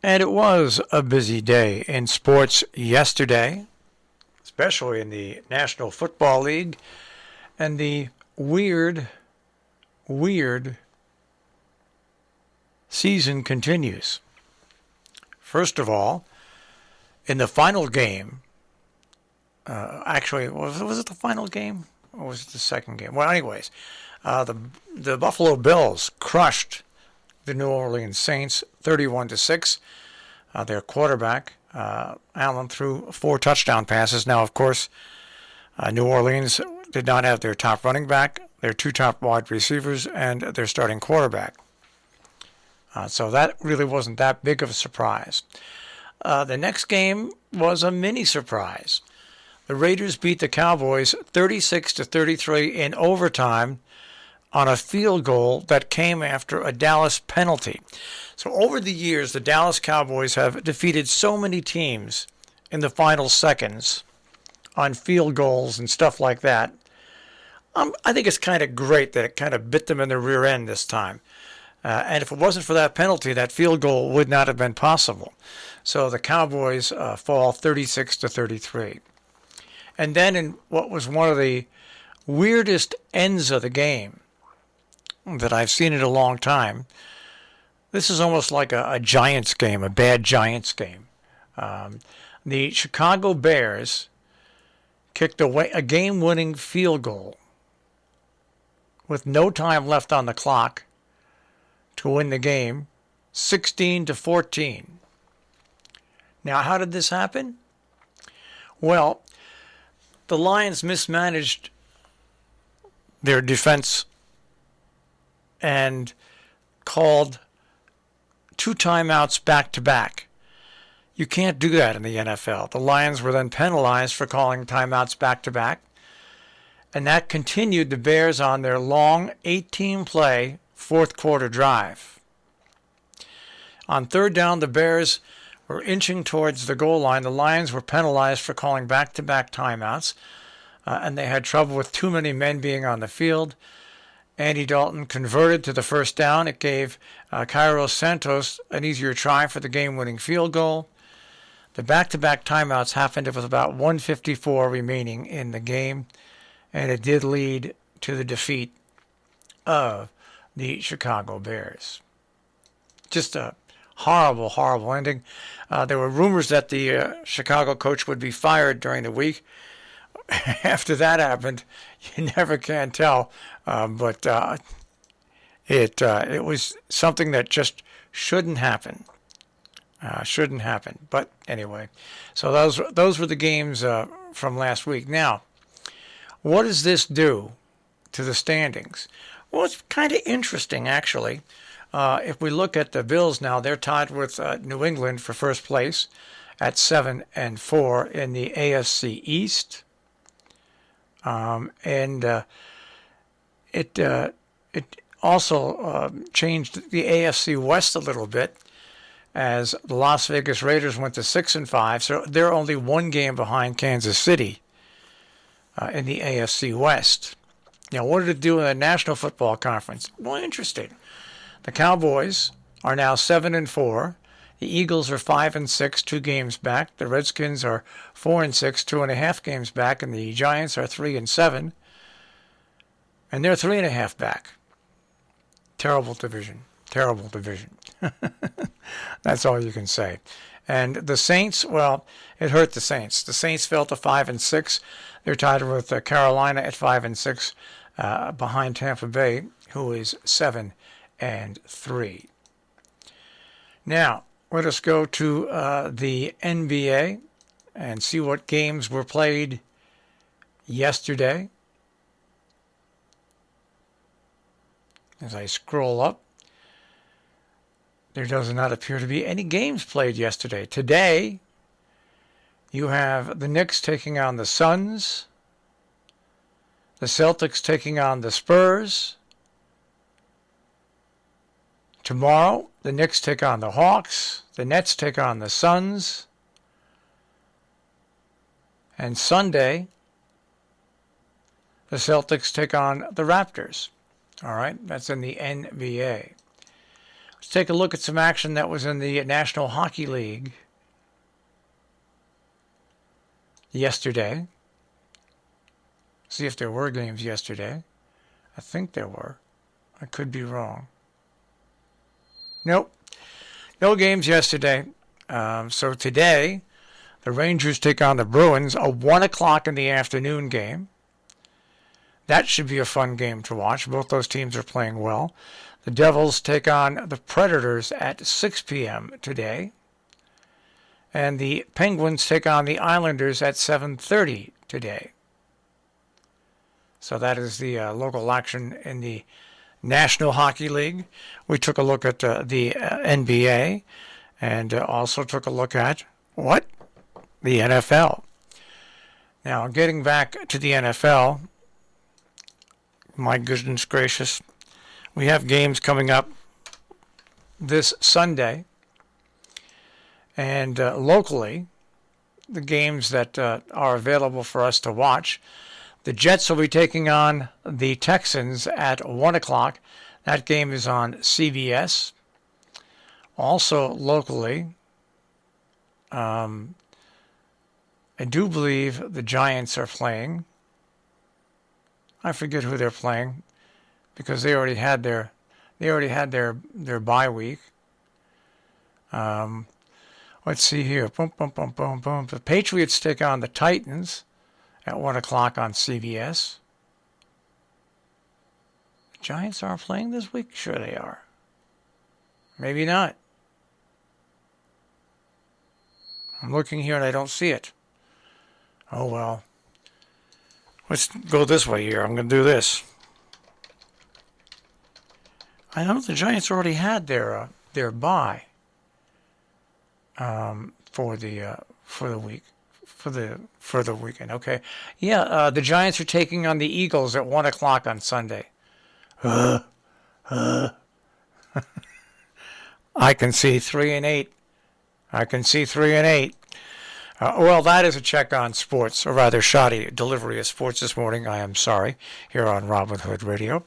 And it was a busy day in sports yesterday, especially in the National Football League, and the weird season continues. First of all, in the final game, actually, was it the final game or was it the second game? Well, anyways, the Buffalo Bills crushed the New Orleans Saints 31-6. Their quarterback, Allen, threw 4 touchdown passes. Now, of course, New Orleans did not have their top running back, their 2 top wide receivers, and their starting quarterback. So that really wasn't that big of a surprise. The next game was a mini surprise. The Raiders beat the Cowboys 36-33 in overtime on a field goal that came after a Dallas penalty. So over the years, the Dallas Cowboys have defeated so many teams in the final seconds on field goals and stuff like that. I think it's kind of great that it kind of bit them in the rear end this time. And if it wasn't for that penalty, that field goal would not have been possible. So the Cowboys fall 36-33. And then in what was one of the weirdest ends of the game that I've seen in a long time, this is almost like a Giants game, a bad Giants game. The Chicago Bears kicked away a game-winning field goal with no time left on the clock to win the game, 16-14. Now, how did this happen? Well, the Lions mismanaged their defense and called 2 timeouts back-to-back. You can't do that in the NFL. The Lions were then penalized for calling timeouts back-to-back, and that continued the Bears on their long 18-play fourth-quarter drive. On third down, the Bears were inching towards the goal line. The Lions were penalized for calling back-to-back timeouts, and they had trouble with too many men being on the field. Andy Dalton converted to the first down. It gave Kairos Santos an easier try for the game-winning field goal. The back-to-back timeouts happened with about 1:54 remaining in the game, and it did lead to the defeat of the Chicago Bears. Just a horrible, horrible ending. There were rumors that the Chicago coach would be fired during the week. After that happened, you never can tell. But it was something that just shouldn't happen. But anyway, so those were the games from last week. Now, what does this do to the standings? Well, it's kind of interesting, actually. If we look at the Bills now, they're tied with New England for first place at 7-4 in the AFC East. It also changed the AFC West a little bit, as the Las Vegas Raiders went to 6-5, so they're only 1 game behind Kansas City in the AFC West. Now, what did it do in the National Football Conference? Well, interesting. The Cowboys are now 7-4. The Eagles are 5-6, 2 games back. The Redskins are 4-6, 2.5 games back, and the Giants are 3-7, and they're 3.5 back. Terrible division. That's all you can say. And the Saints, well, it hurt the Saints. The Saints fell to 5-6. They're tied with Carolina at 5-6, behind Tampa Bay, who is 7-3. Now, let us go to the NBA and see what games were played yesterday. As I scroll up, there does not appear to be any games played yesterday. Today, you have the Knicks taking on the Suns, the Celtics taking on the Spurs. Tomorrow, the Knicks take on the Hawks, the Nets take on the Suns, and Sunday, the Celtics take on the Raptors. All right, that's in the NBA. Let's take a look at some action that was in the National Hockey League yesterday. See if there were games yesterday. I think there were. I could be wrong. Nope. No games yesterday. So today, the Rangers take on the Bruins, a 1 o'clock in the afternoon game. That should be a fun game to watch. Both those teams are playing well. The Devils take on the Predators at 6 p.m. today. And the Penguins take on the Islanders at 7:30 today. So that is the local action in the National Hockey League. We took a look at the NBA and also took a look at what? The NFL. Now, getting back to the NFL, my goodness gracious, we have games coming up this Sunday. And locally, the games that are available for us to watch, the Jets will be taking on the Texans at 1 o'clock. That game is on CBS. Also locally, I do believe the Giants are playing. I forget who they're playing because they already had their bye week. Let's see here. Boom, boom, boom, boom, boom. The Patriots take on the Titans at 1 o'clock on CBS. The Giants aren't playing this week? Sure they are. Maybe not. I'm looking here and I don't see it. Oh well. Let's go this way here. I'm going to do this. I know the Giants already had their bye for the week. For the weekend, okay. Yeah, the Giants are taking on the Eagles at 1 o'clock on Sunday. I can see 3-8. I can see 3-8. Well, that is a check on sports, or rather shoddy delivery of sports this morning. I am sorry, here on Robin Hood Radio.